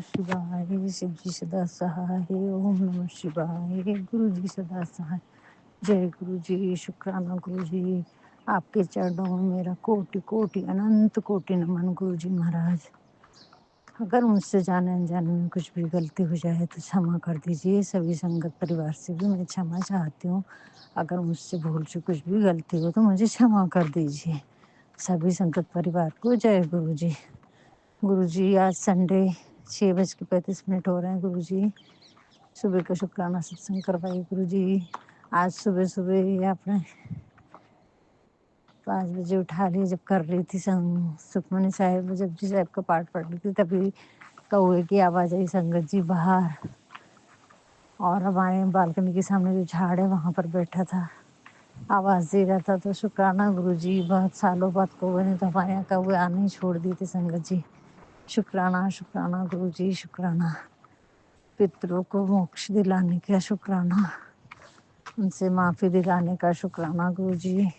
शिवाय शिव जी सदा सहाय। ओम नमः शिवाय। गुरु जी सदा सहाय। जय गुरु जी। शुक्राना गुरु जी। आपके चरणों में मेरा कोटि कोटि अनंत कोटि नमन गुरु जी महाराज। अगर मुझसे जाने अनजाने में कुछ भी गलती हो जाए तो क्षमा कर दीजिए। सभी संगत परिवार से भी मैं क्षमा चाहती हूँ। अगर मुझसे भूल से कुछ भी गलती हो तो मुझे क्षमा कर दीजिए। सभी संगत परिवार को जय गुरु जी। गुरु जी आज संडे 6:35 हो रहे हैं। गुरु जी सुबह का शुक्राना सत्संग करवाइए। गुरु जी आज सुबह सुबह ही आपने 5 बजे उठा लिए। जब कर रही थी सुखमनी साहिब जपजी साहिब का पाठ पढ़ रही थी तभी कौए की आवाज़ आई संगत जी बाहर। और हमारे बालकनी के सामने जो झाड़ है वहाँ पर बैठा था, आवाज़ दे रहा था। तो शुक्राना गुरु जी, बहुत सालों बाद कौए ने तो हमारे यहाँ कौए आने ही छोड़ दिए थे संगत जी। शुक्राना शुक्राना गुरु जी। शुक्राना पितरों को मोक्ष दिलाने का शुक्राना, उनसे माफ़ी दिलाने का शुक्राना गुरु जी।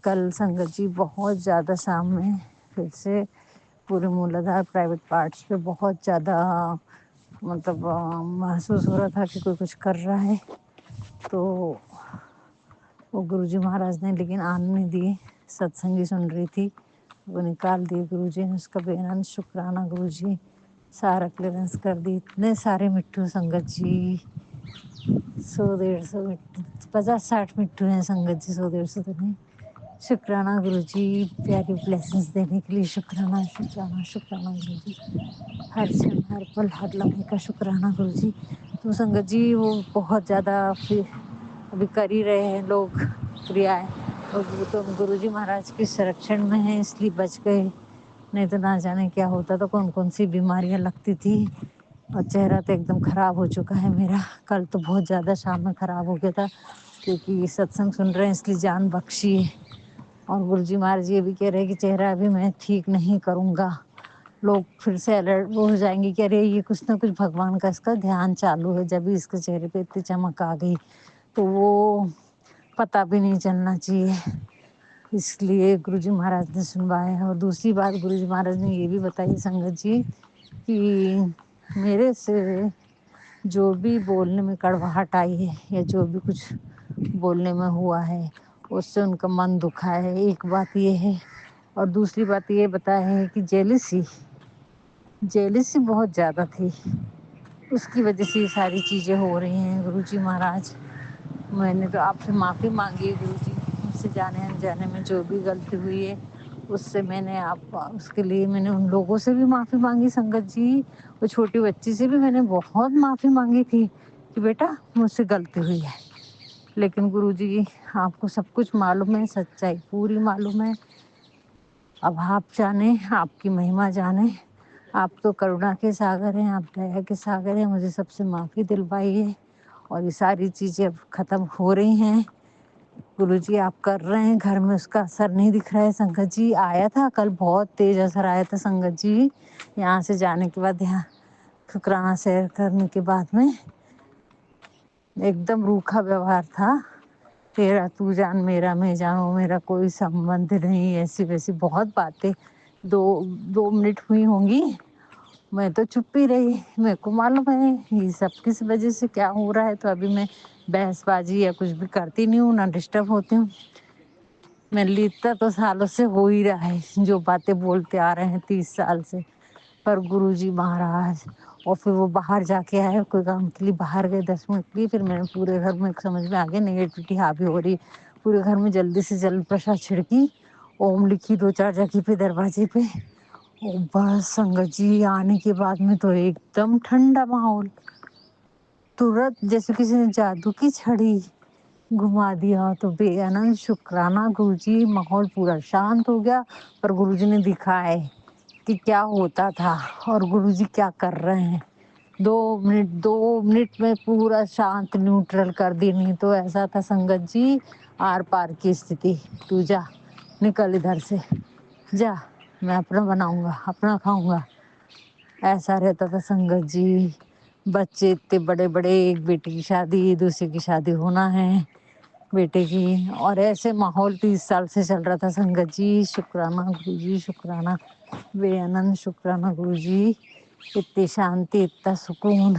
कल संगत जी बहुत ज़्यादा शाम में फिर से पूरे मूलाधार प्राइवेट पार्ट्स पे बहुत ज़्यादा मतलब महसूस हो रहा था कि कोई कुछ कर रहा है। तो वो गुरुजी महाराज ने लेकिन आने नहीं दिए। सत्संगी सुन रही थी, वो निकाल दिए गुरुजी ने। उसका बेअंत शुक्राना गुरुजी। सारा क्लियरेंस कर दी। इतने सारे मिट्टू संगत जी, 100-150 मिट्टू, 50-60 मिट्टू हैं संगत जी, 100-150 तो नहीं। शुक्राना गुरुजी, प्यारी ब्लेसिंग्स देने के लिए शुक्राना शुक्राना शुक्राना गुरुजी। हर क्षण हर पल हर लम्हे का शुक्राना गुरुजी। तो संगत जी वो बहुत ज़्यादा फिर अभी कर ही रहे हैं लोग क्रियाएं, और वो तो गुरुजी महाराज के संरक्षण में है इसलिए बच गए, नहीं तो ना जाने क्या होता। तो कौन कौन सी बीमारियां लगती थी। और चेहरा तो एकदम ख़राब हो चुका है मेरा। कल तो बहुत ज़्यादा शाम में ख़राब हो गया था क्योंकि सत्संग सुन रहे हैं इसलिए जान बख्शी है। और गुरुजी महाराज ये भी कह रहे हैं कि चेहरा अभी मैं ठीक नहीं करूँगा। लोग फिर से अलर्ट वो हो जाएंगे कि अरे ये कुछ ना कुछ भगवान का इसका ध्यान चालू है। जब भी इसके चेहरे पे इतनी चमक आ गई तो वो पता भी नहीं चलना चाहिए, इसलिए गुरुजी महाराज ने सुनवाया। और दूसरी बात गुरुजी महाराज ने ये भी बताई संगत जी कि मेरे से जो भी बोलने में कड़वाहट आई है या जो भी कुछ बोलने में हुआ है उससे उनका मन दुखा है, एक बात ये है। और दूसरी बात ये बताया है कि जेलिसी बहुत ज़्यादा थी, उसकी वजह से ये सारी चीज़ें हो रही हैं। गुरुजी महाराज मैंने तो आपसे माफ़ी मांगी है गुरुजी, मुझसे जाने अनजाने में जो भी गलती हुई है उससे मैंने आप उसके लिए मैंने उन लोगों से भी माफ़ी मांगी संगत जी। वो छोटी बच्ची से भी मैंने बहुत माफ़ी मांगी थी कि बेटा मुझसे गलती हुई है। लेकिन गुरुजी आपको सब कुछ मालूम है, सच्चाई पूरी मालूम है। अब आप जाने, आपकी महिमा जाने। आप तो करुणा के सागर हैं, आप दया के सागर हैं। मुझे सबसे माफ़ी दिलवाइए। और ये सारी चीज़ें अब ख़त्म हो रही हैं गुरुजी, आप कर रहे हैं। घर में उसका असर नहीं दिख रहा है संगत जी। आया था कल, बहुत तेज असर आया था संगत जी। यहाँ से जाने के बाद, यहाँ शुक्राना सैर करने के बाद में एकदम रूखा व्यवहार था। तेरा तू जान मेरा मैं जानूं, मेरा कोई संबंध नहीं, ऐसी वैसी बहुत बातें 2 मिनट हुई होंगी। मैं तो चुप ही रही। मेरे को मालूम है ये सब किस वजह से क्या हो रहा है। तो अभी मैं बहसबाजी या कुछ भी करती नहीं हूँ, ना डिस्टर्ब होती हूँ। मेरे लिए इतना तो सालों से हो ही रहा है जो बातें बोलते आ रहे हैं 30 साल से। पर गुरुजी महाराज, और फिर वो बाहर जाके आए, कोई काम के लिए बाहर गए 10 मिनट के लिए। फिर मैंने पूरे घर में समझ में आ गया नेगेटिविटी हावी हो रही। पूरे घर में जल्दी से जल्द प्रसाद छिड़की, ओम लिखी 2-4 जगह पे दरवाजे पे। ओ बस संगत जी आने के बाद में तो एकदम ठंडा माहौल, तुरंत जैसे किसी ने जादू की छड़ी घुमा दिया। तो बेअनंत शुक्राना गुरुजी, माहौल पूरा शांत हो गया। पर गुरुजी ने दिखाए कि क्या होता था और गुरुजी क्या कर रहे हैं। 2 मिनट में पूरा शांत न्यूट्रल कर दी। नहीं तो ऐसा था संगत जी, आर पार की स्थिति। तू जा, निकल इधर से जा, मैं अपना बनाऊंगा, अपना खाऊंगा, ऐसा रहता था संगत जी। बच्चे इतने बड़े बड़े, एक बेटी की शादी, दूसरी की शादी होना है बेटे की, और ऐसे माहौल 30 साल से चल रहा था संगत जी। शुक्राना गुरुजी, शुक्राना बेअनंत शुक्राना गुरुजी इतनी शांति, इतना सुकून,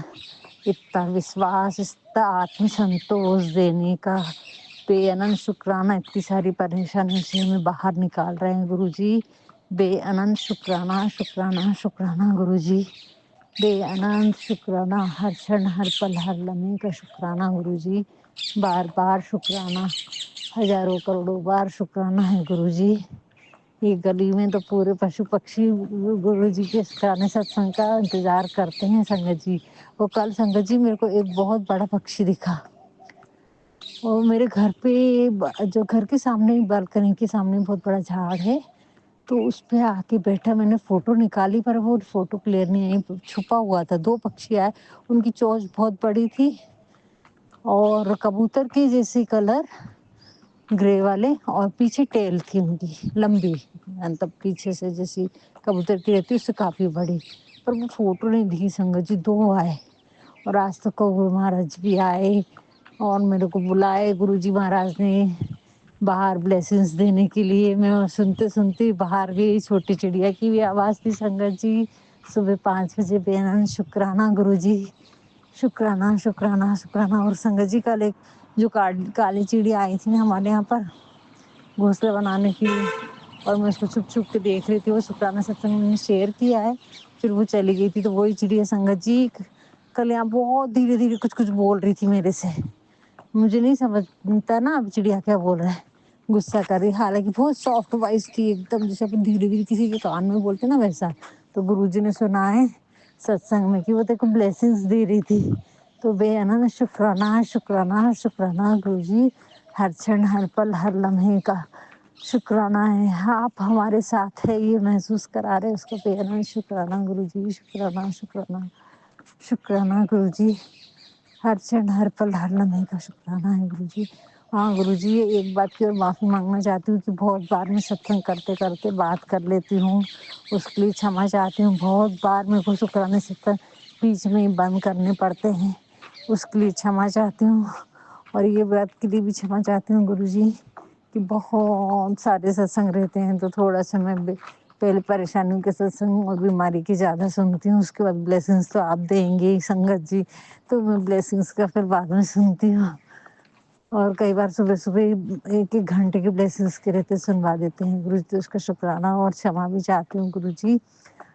इतना विश्वास, इतना आत्मसंतोष देने का बेअनंत शुक्राना। इतनी सारी परेशानियों से हमें बाहर निकाल रहे हैं गुरुजी। बेअनंत शुक्राना, शुक्राना, शुक्राना गुरुजी। बेअनंत शुक्राना, हर क्षण, हर पल, हर लम्हे का शुक्राना गुरुजी। बार बार शुक्राना, हजारों करोड़ों बार शुक्राना है गुरुजी। ये गली में तो पूरे पशु पक्षी गुरुजी के शुक्राने सत्संग का इंतजार करते हैं संगत जी। वो कल संगत जी मेरे को एक बहुत बड़ा पक्षी दिखा, और मेरे घर पे जो घर के सामने बालकनी के सामने बहुत बड़ा झाड़ है, तो उस पे आके बैठा। मैंने फोटो निकाली पर वो फोटो क्लियर नहीं आई, छुपा हुआ था। दो पक्षी आए, उनकी चोंच बहुत बड़ी थी और कबूतर की जैसी कलर, ग्रे वाले, और पीछे टेल थी उनकी लंबी, मतलब पीछे से जैसी कबूतर की रहती उससे काफ़ी बड़ी। पर वो फोटो नहीं दिखी संगत जी। दो आए, और आज तक गुरु महाराज भी आए और मेरे को बुलाए गुरुजी महाराज ने बाहर ब्लेसिंग्स देने के लिए। मैं सुनते सुनते बाहर गई, छोटी चिड़िया की भी आवाज़ थी संगत जी। सुबह 5 बजे। बेअनंत शुक्राना गुरुजी, शुक्राना, शुक्राना, शुक्राना। और संगत जी कल एक जो काली चिड़िया आई थी ना हमारे यहाँ पर घोंसला बनाने के लिए, और मैं उसको छुप छुप के देख रही थी। वो शुक्राना सत्संग में शेयर किया है, फिर वो चली गई थी। तो वही चिड़िया संगत जी कल यहाँ बहुत धीरे धीरे कुछ कुछ बोल रही थी मेरे से। मुझे नहीं समझता ना अब चिड़िया क्या बोल रहा है, गुस्सा कर रही। हालांकि बहुत सॉफ्ट वॉइस थी एकदम, जैसे अपन धीरे धीरे किसी के कान में बोलते ना वैसा। तो गुरुजी ने सुना है सत्संग में कि वो तेरे को ब्लेसिंग्स दे रही थी। तो बेअनंत शुक्राना, शुक्राना, शुक्राना गुरुजी। हर क्षण, हर पल, हर लम्हे का शुक्राना है। आप हमारे साथ है ये महसूस करा रहे, उसको बेअनंत शुक्राना गुरुजी। शुक्राना, शुक्राना, शुक्राना गुरुजी। हर क्षण, हर पल, हर लम्हे का शुक्राना है गुरुजी। हाँ गुरुजी, एक बात की और माफ़ी मांगना चाहती हूँ कि बहुत बार मैं सत्संग करते करते बात कर लेती हूँ, उसके लिए क्षमा चाहती हूँ। बहुत बार मेरे को शुक्राने सत्संग बीच में ही बंद करने पड़ते हैं, उसके लिए क्षमा चाहती हूँ। और ये बात के लिए भी क्षमा चाहती हूँ गुरुजी कि बहुत सारे सत्संग रहते हैं, तो थोड़ा सा मैं पहले परेशानियों के सत्संग और बीमारी की ज़्यादा सुनती हूँ। उसके बाद ब्लेसिंग्स तो आप देंगे ही संगत जी, तो मैं ब्लेसिंग्स का फिर बाद में सुनती हूँ। और कई बार सुबह सुबह 1-1 घंटे के ब्लेसिंग्स के रहते सुनवा देते हैं गुरुजी, तो उसका शुक्राना और क्षमा भी चाहती हूँ गुरुजी।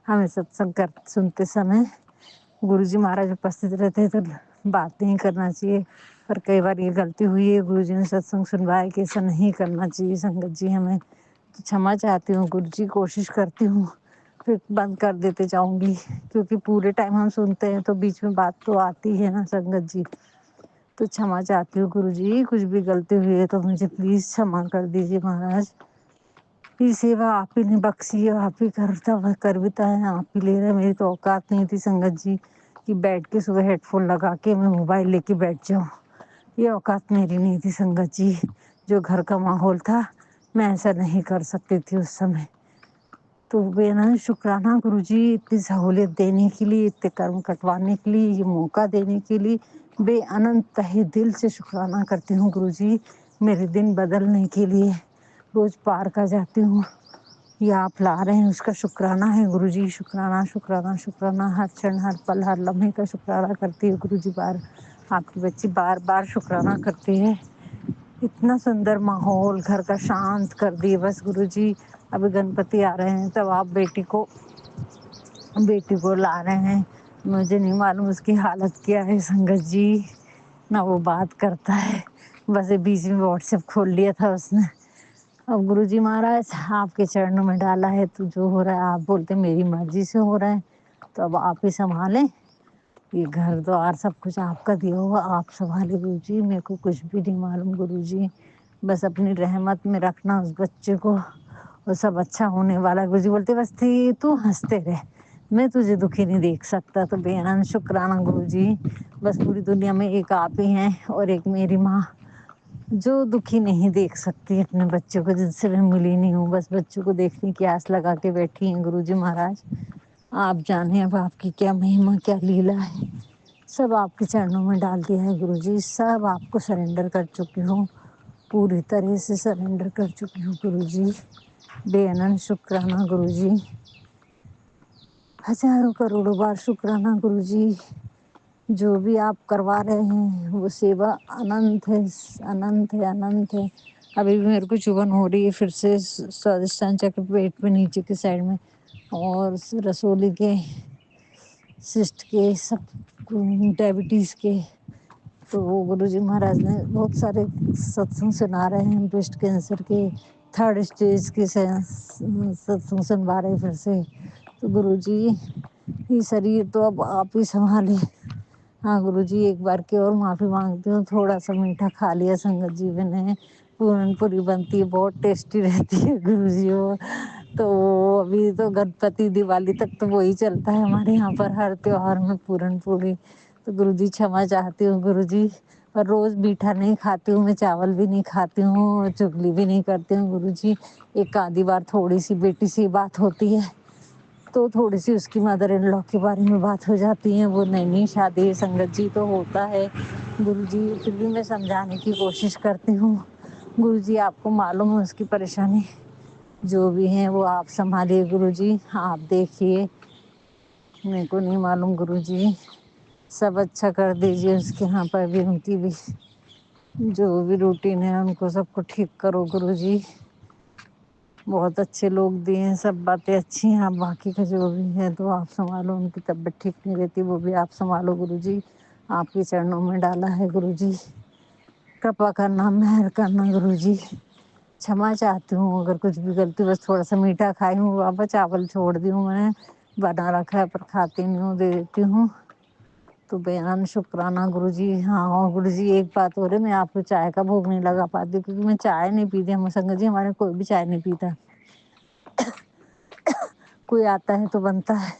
हमें सत्संग कर सुनते समय गुरुजी महाराज उपस्थित रहते हैं तो बात नहीं करना चाहिए, पर कई बार ये गलती हुई है, गुरुजी ने सत्संग सुनवाया कि ऐसा नहीं करना चाहिए संगत जी हमें। तो क्षमा चाहती हूँ गुरुजी, कोशिश करती हूँ फिर बंद कर देते जाऊँगी, क्योंकि पूरे टाइम हम सुनते हैं तो बीच में बात तो आती है ना संगत जी। तो क्षमा चाहती हूँ गुरुजी, कुछ भी गलती हुई है तो मुझे प्लीज़ क्षमा कर दीजिए महाराज। ये सेवा आप ही ने बख्शी है, आप ही करविता है, आप ही ले रहे। मेरी तो औकात नहीं थी संगत जी कि बैठ के सुबह हेडफोन लगा के मैं मोबाइल लेके बैठ जाऊँ। ये औकात मेरी नहीं थी संगत जी। जो घर का माहौल था मैं ऐसा नहीं कर सकती थी उस समय। तो बेअनंत शुक्राना गुरुजी, इतनी सहूलियत देने के लिए, इतने कर्म कटवाने के लिए, ये मौका देने के लिए बेअनंत तहे दिल से शुक्राना करती हूँ गुरुजी। मेरे दिन बदलने के लिए रोज़ पार्क आ जाती हूँ, ये आप ला रहे हैं, उसका शुक्राना है गुरुजी। शुक्राना, शुक्राना, शुक्राना। हर क्षण, हर पल, हर लम्हे का शुक्राना करती है गुरुजी। आपकी बच्ची बार बार शुक्राना करती है। इतना सुंदर माहौल घर का शांत कर दिए बस गुरुजी। अभी गणपति आ रहे हैं, तब आप बेटी को ला रहे हैं। मुझे नहीं मालूम उसकी हालत क्या है संगत जी, ना वो बात करता है, बस ये बीच में व्हाट्सएप खोल लिया था उसने। अब गुरुजी महाराज आपके चरणों में डाला है, तो जो हो रहा है आप बोलते मेरी मर्जी से हो रहा है, तो अब आप ही संभालें। ये घर द्वार सब कुछ आपका दिया हुआ, आप संभाले गुरुजी। मेरे को कुछ भी नहीं मालूम गुरुजी, बस अपनी रहमत में रखना उस बच्चे को, और सब अच्छा होने वाला। गुरुजी बोलते बस थी तू हंसते रह, मैं तुझे दुखी नहीं देख सकता। तो बेअनंत शुक्राना गुरुजी। बस पूरी दुनिया में एक आप ही हैं और एक मेरी माँ, जो दुखी नहीं देख सकती अपने बच्चों को, जिनसे मैं मिली नहीं हूँ। बस बच्चों को देखने की आस लगा के बैठी हैं गुरुजी महाराज। आप जाने अब आपकी क्या महिमा, क्या लीला है। सब आपके चरणों में डाल दिया है गुरुजी, सब आपको सरेंडर कर चुकी हूँ, पूरी तरह से सरेंडर कर चुकी हूँ गुरुजी। बेअनंत शुक्राना गुरुजी। हजारों करोड़ों बार शुक्राना गुरु जी। जो भी आप करवा रहे हैं वो सेवा अनंत है, अनंत है, अनंत है। अभी भी मेरे को चुभन हो रही है फिर से स्वादिष्टान चक्र पेट में नीचे की साइड में, और रसोली के सिस्ट के, सब डायबिटीज़ के। तो वो गुरु जी महाराज ने बहुत सारे सत्संग सुना रहे हैं, ब्रेस्ट कैंसर के 3rd स्टेज के सत्संग सुनवा रहे फिर से। तो गुरु जी ये शरीर तो अब आप ही संभाले। हाँ गुरु जी, एक बार की और माफ़ी मांगती हूँ। थोड़ा सा मीठा खा लिया संगत जी मैंने। पूरन पूरी बनती है, बहुत टेस्टी रहती है गुरु जी वो। तो अभी तो गणपति दिवाली तक तो वही चलता है हमारे यहाँ पर, हर त्योहार में पूरन पूरी। तो गुरु जी क्षमा चाहती हूँ गुरु जी, पर रोज़ मीठा नहीं खाती हूँ मैं, चावल भी नहीं खाती हूँ, चुगली भी नहीं करती हूँ गुरु जी। एक आधी बार थोड़ी सी बेटी सी बात होती है तो थोड़ी सी उसकी मदर इन लॉ के बारे में बात हो जाती है। वो नई शादी संगत जी तो होता है गुरु जी, फिर भी मैं समझाने की कोशिश करती हूँ गुरु जी। आपको मालूम है उसकी परेशानी, जो भी है वो आप संभालिए गुरु जी, आप देखिए, मेरे को नहीं मालूम गुरु जी। सब अच्छा कर दीजिए उसके यहाँ पर भी, उनकी भी जो भी रूटीन है उनको सबको ठीक करो गुरु जी। बहुत अच्छे लोग दिए हैं, सब बातें अच्छी हैं। आप बाकी का जो भी है तो आप संभालो, उनकी तबीयत ठीक नहीं रहती वो भी आप संभालो गुरु जी। आपके चरणों में डाला है गुरु जी, कृपा करना, मेहर करना गुरु जी। क्षमा चाहती हूँ अगर कुछ भी गलती, बस थोड़ा सा मीठा खाई हूँ बाबा, चावल छोड़ दी हूँ मैंने, बना रखा है पर खाती नहीं हूँ, दे देती हूँ। तो बयान शुक्राना गुरु जी। हाँ और गुरु जी एक बात हो रही, मैं आपको चाय का भोग नहीं लगा पाती क्योंकि मैं चाय नहीं पीती। हम संगत जी हमारे कोई भी चाय नहीं पीता, कोई आता है तो बनता है।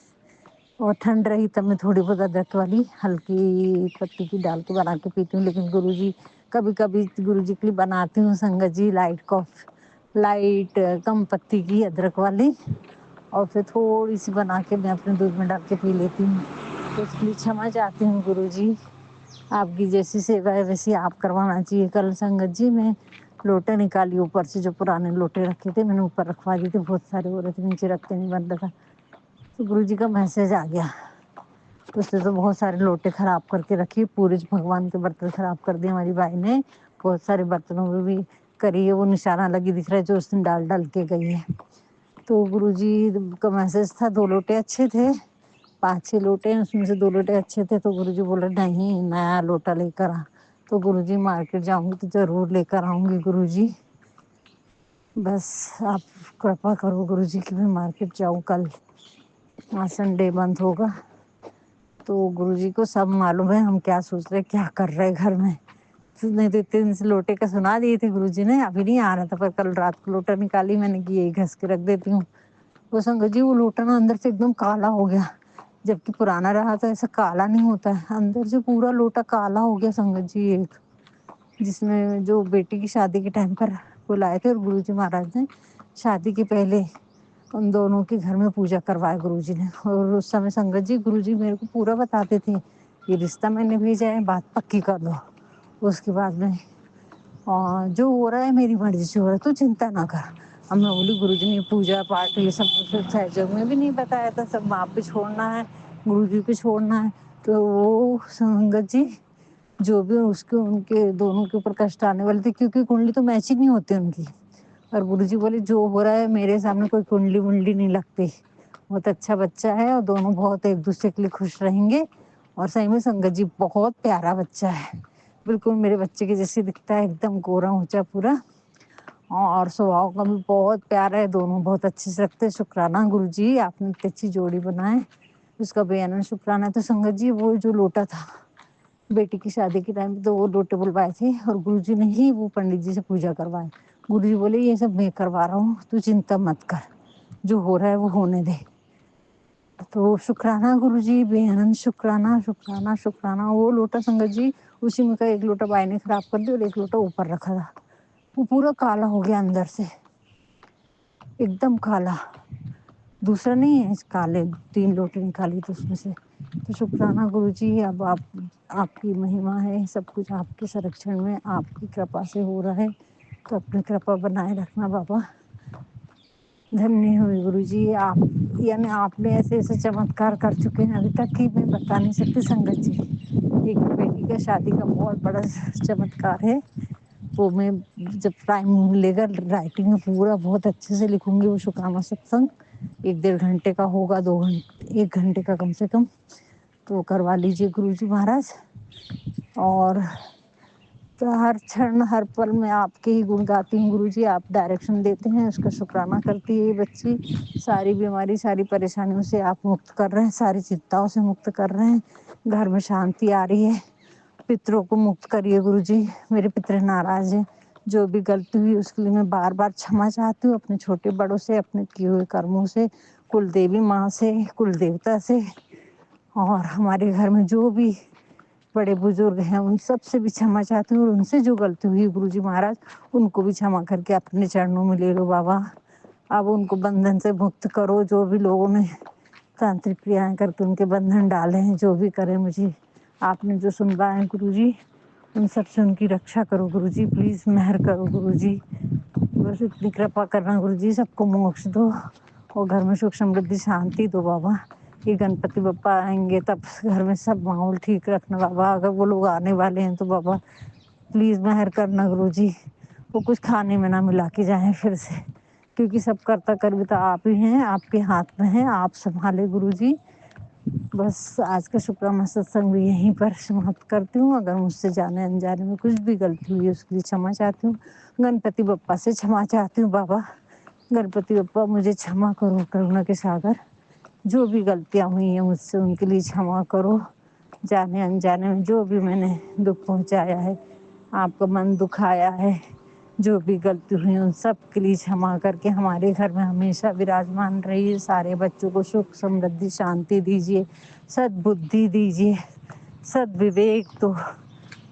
और ठंड रही तब मैं थोड़ी बहुत अदरक वाली हल्की पत्ती की डाल के बना के पीती हूँ। लेकिन गुरु जी कभी कभी गुरु जी के लिए बनाती हूँ संगत जी लाइट कॉफ़ी, लाइट कम पत्ती की अदरक वाली, और फिर थोड़ी सी बना के मैं अपने दूध में डाल के पी लेती हूँ। तो उसके लिए क्षमा चाहती हूँ गुरु जी। आपकी जैसी सेवा है वैसी आप करवाना चाहिए। कल संगत जी मैं लोटे निकाली ऊपर से, जो पुराने लोटे रखे थे मैंने ऊपर रखवा दिए थे, बहुत सारे हो रहे थे, नीचे रखते नहीं बन रहा था। तो गुरु जी का मैसेज आ गया, तो उसने तो बहुत सारे लोटे खराब करके रखी, पूरे भगवान के बर्तन खराब कर दिए हमारी भाई ने। बहुत सारे बर्तनों में भी करी है, वो निशाना लगी दिख रहा है जो उसने डाल डाल के गई है। तो गुरु जी का मैसेज था, 2 लोटे अच्छे थे, 5-6 लोटे हैं उसमें से 2 लोटे अच्छे थे। तो गुरु जी बोले नहीं नया लोटा लेकर आ। तो गुरु जी मार्केट जाऊंगी तो जरूर लेकर आऊंगी गुरु जी। बस आप कृपा करो गुरु जी कि मैं मार्केट जाऊँ कल, आज संडे बंद होगा। तो गुरु जी को सब मालूम है हम क्या सोच रहे, क्या कर रहे घर में। तो नहीं तो इतने दिन से लोटे का सुना दिए थे गुरु जी ने, अभी नहीं आ रहा था, पर कल रात को लोटा निकाली मैंने कि यही घस के रख देती हूँ। वो संगत जी वो लोटा ना अंदर से एकदम काला हो गया, जबकि पुराना रहा तो ऐसा काला नहीं होता है, अंदर से पूरा लोटा काला हो गया संगत जी। एक जिसमें जो बेटी की शादी के टाइम पर बुलाए थे और गुरु जी महाराज ने शादी के पहले उन दोनों के घर में पूजा करवाया गुरु जी ने। और उस समय संगत जी गुरु जी मेरे को पूरा बताते थे, ये रिश्ता मैंने भेजा है, बात पक्की कर लो। उसके बाद में और जो हो रहा है मेरी मर्जी से हो रहा है, तू चिंता ना कर। अब मैं बोली गुरु जी ने पूजा पाठ ये सब सहयोग में भी नहीं बताया था, सब आप पे छोड़ना है, गुरु जी पे छोड़ना है। तो वो संगत जी जो भी उसके उनके दोनों के ऊपर कष्ट आने वाले थे, क्योंकि कुंडली तो मैचिंग नहीं होती उनकी। और गुरुजी बोले जो हो रहा है मेरे सामने कोई कुंडली वुंडली नहीं लगती, बहुत अच्छा बच्चा है और दोनों बहुत एक दूसरे के लिए खुश रहेंगे। और सही में संगत जी बहुत प्यारा बच्चा है, बिल्कुल मेरे बच्चे के जैसे दिखता है, एकदम गोरा ऊंचा पूरा, और स्वभाव का भी बहुत प्यारा है, दोनों बहुत अच्छे से रखते हैं। शुक्राना गुरु जी, आपने इतनी अच्छी जोड़ी बनाए, उसका बेअनन शुक्राना है। तो संगत जी वो जो लोटा था बेटी की शादी के टाइम तो वो लोटे बुलवाए थे और गुरुजी ने ही वो पंडित जी से पूजा करवाई। गुरुजी बोले ये सब मैं करवा रहा हूँ, तू चिंता मत कर, जो हो रहा है वो होने दे। तो शुक्राना गुरुजी, बेअनंत शुक्राना, शुक्राना शुक्राना। वो लोटा संगत जी उसी में का एक लोटा बाई ने खराब कर दिया और एक लोटा ऊपर रखा था, वो पूरा काला हो गया अंदर से, एकदम काला, दूसरा नहीं है, इस काले 3 लोटे निकाली तो उसमें से। तो शुक्राना गुरु जी, अब आप आपकी महिमा है, सब कुछ आपके संरक्षण में आपकी कृपा से हो रहा है, तो अपनी कृपा बनाए रखना बाबा। دھنیہ ہوئے گرو جی آپ، یعنی آپ نے ایسے ایسے چمتکار کر چکے ہیں ابھی تک کہ میں بتا نہیں سکتی سنگت جی۔ ایک بیٹی کا شادی کا بہت بڑا چمتکار ہے وہ، میں جب ٹائم ملے گا رائٹنگ میں پورا بہت اچھے سے لکھوں گی وہ شکرانہ ستسنگ، 1-1.5 گھنٹے کا ہوگا، 1 گھنٹے کا کم سے کم، تو کروا لیجیے گرو جی مہاراج۔ اور تو ہر چھن ہر پل میں آپ کے ہی گن گاتی ہوں گرو جی، آپ ڈائریکشن دیتے ہیں اس کا شکرانہ کرتی ہے یہ بچی، ساری بیماری ساری پریشانیوں سے آپ مکت کر رہے ہیں، ساری چنتاؤں سے مکت کر رہے ہیں، گھر میں شانتی آ رہی ہے، پتروں کو مکت کریے گرو جی، میرے پتر ناراض ہیں، جو بھی غلطی ہوئی اس کے لیے میں بار بار چھما چاہتی ہوں اپنے چھوٹے بڑوں سے، اپنے کیے ہوئے کرموں سے، کل دیوی ماں سے، کل دیوتا سے، اور ہمارے گھر میں جو بھی بڑے بزرگ ہیں ان سب سے بھی چھما چاہتی ہوں، اور ان سے جو غلطی ہوئی گرو جی مہاراج ان کو بھی چھما کر کے اپنے چرنوں میں لے لو بابا، اب ان کو بندھن سے مکت کرو، جو بھی لوگوں نے تانترک کریائیں کر کے ان کے بندھن ڈالے ہیں، جو بھی کرے مجھے آپ نے جو سنوایا ہے گرو جی ان سب سے ان کی رکشا کرو گرو جی، پلیز مہر کرو گرو جی، بس اتنی کرپا کرنا گرو جی، سب کو موکش دو اور گھر میں سکھ سمردھی شانتی دو بابا۔ یہ گنپتی بپا آئیں گے تب گھر میں سب ماحول ٹھیک رکھنا بابا، اگر وہ لوگ آنے والے ہیں تو بابا پلیز مہر کرنا گرو جی، وہ کچھ کھانے میں نہ ملا کے جائیں پھر سے، کیونکہ سب کرتا کر تو آپ ہی ہیں، آپ کے ہاتھ میں ہے، آپ سنبھالے گرو جی۔ بس آج کا شکرانہ ستسنگ بھی یہیں پر سماپت کرتی ہوں، اگر مجھ سے جانے انجانے میں کچھ بھی غلطی ہوئی ہے اس کے لیے چھما چاہتی ہوں، گنپتی بپا سے چھما چاہتی ہوں بابا، گنپتی بپا مجھے چھما کرو، کرونا کے ساگر، جو بھی غلطیاں ہوئی ہیں مجھ سے ان کے لیے چھما کرو، جانے انجانے میں جو بھی میں نے دکھ پہنچایا ہے، آپ کا من دکھایا ہے، جو بھی غلطی ہوئی ان سب کے لیے چھما کر کے ہمارے گھر میں ہمیشہ وراجمان رہیے، سارے بچوں کو سکھ سمردھی شانتی دیجیے، سد بدھی دیجیے، سد وویک دو،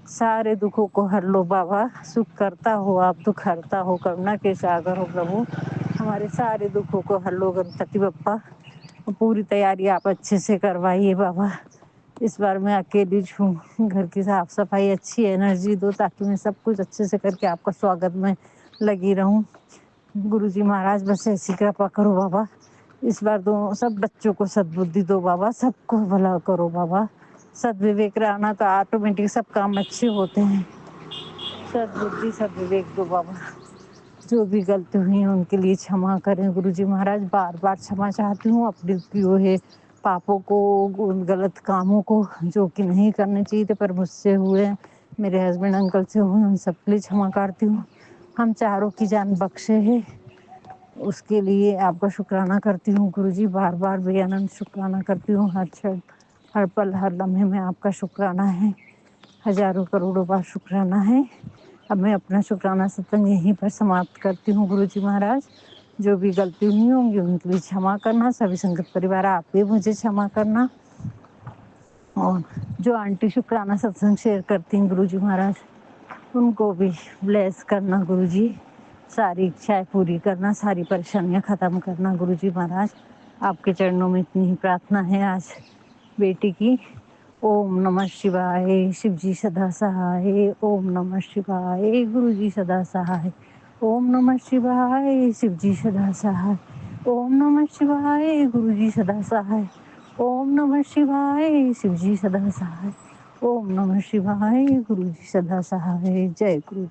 سارے دکھوں کو ہر لو بابا، سکھ کرتا ہو آپ دکھ ہرتا ہو، کرونا کے ساگر ہو پربھو، ہمارے سارے دکھوں کو ہر لو گنپتی بپا، پوری تیاری آپ اچھے سے کروائیے بابا، اس بار میں اکیلی ہوں، گھر کی صاف صفائی اچھی انرجی دو تاکہ میں سب کچھ اچھے سے کر کے آپ کا سواگت میں لگی رہوں گرو جی مہاراج، بس ایسی کرپا کرو بابا، اس بار دو سب بچوں کو سد بدھی دو بابا، سب کو بھلا کرو بابا، سد وویک رہنا تو آٹومیٹک سب کام اچھے ہوتے ہیں، سد بدھی سد وویک دو بابا، جو بھی غلطی ہوئی ہیں ان کے لیے چھما کریں گرو جی مہاراج، بار بار چھما چاہتی ہوں اپنے کیے ہوئے پاپوں کو، غلط کاموں کو جو کہ نہیں کرنے چاہیے تھے پر مجھ سے ہوئے، میرے ہسبینڈ انکل سے ہوئے، ان سب کے لیے چھما کرتی ہوں، ہم چاروں کی جان بخشے ہے اس کے لیے آپ کا شکرانہ کرتی ہوں گرو جی، بار بار بے انت شکرانہ کرتی ہوں، ہر چھڑ ہر پل ہر لمحے میں آپ کا شکرانہ ہے، ہزاروں کروڑوں بار شکرانہ ہے۔ اب میں اپنا شکرانہ ستسنگ یہیں پر سماپت کرتی ہوں گرو جی مہاراج، جو بھی غلطی ہوئی ہوں گی ان کے لیے چھما کرنا، سبھی سنگت پریوار آپ بھی مجھے چھما کرنا، اور جو آنٹی شکرانہ ستسنگ شیئر کرتی ہیں گرو جی مہاراج ان کو بھی بلیس کرنا گرو جی، ساری اچھائیں پوری کرنا، ساری پریشانیاں ختم کرنا گرو جی مہاراج، آپ کے چرنوں میں اتنی ہی پرارتھنا ہے آج بیٹی کی۔ اوم نمہ شیوائے، شیو جی سدا سہائے، اوم نمہ شیوائے، گرو جی سدا سہائے، اوم نمہ شیوائے، شیو جی سدا سہائے، اوم نمہ شیوائے، گرو جی سدا سہائے، اوم نمہ شیوائے، شیو جی سدا سہائے، اوم نمہ شیوائے، گرو جی سدا سہائے، جے گرو۔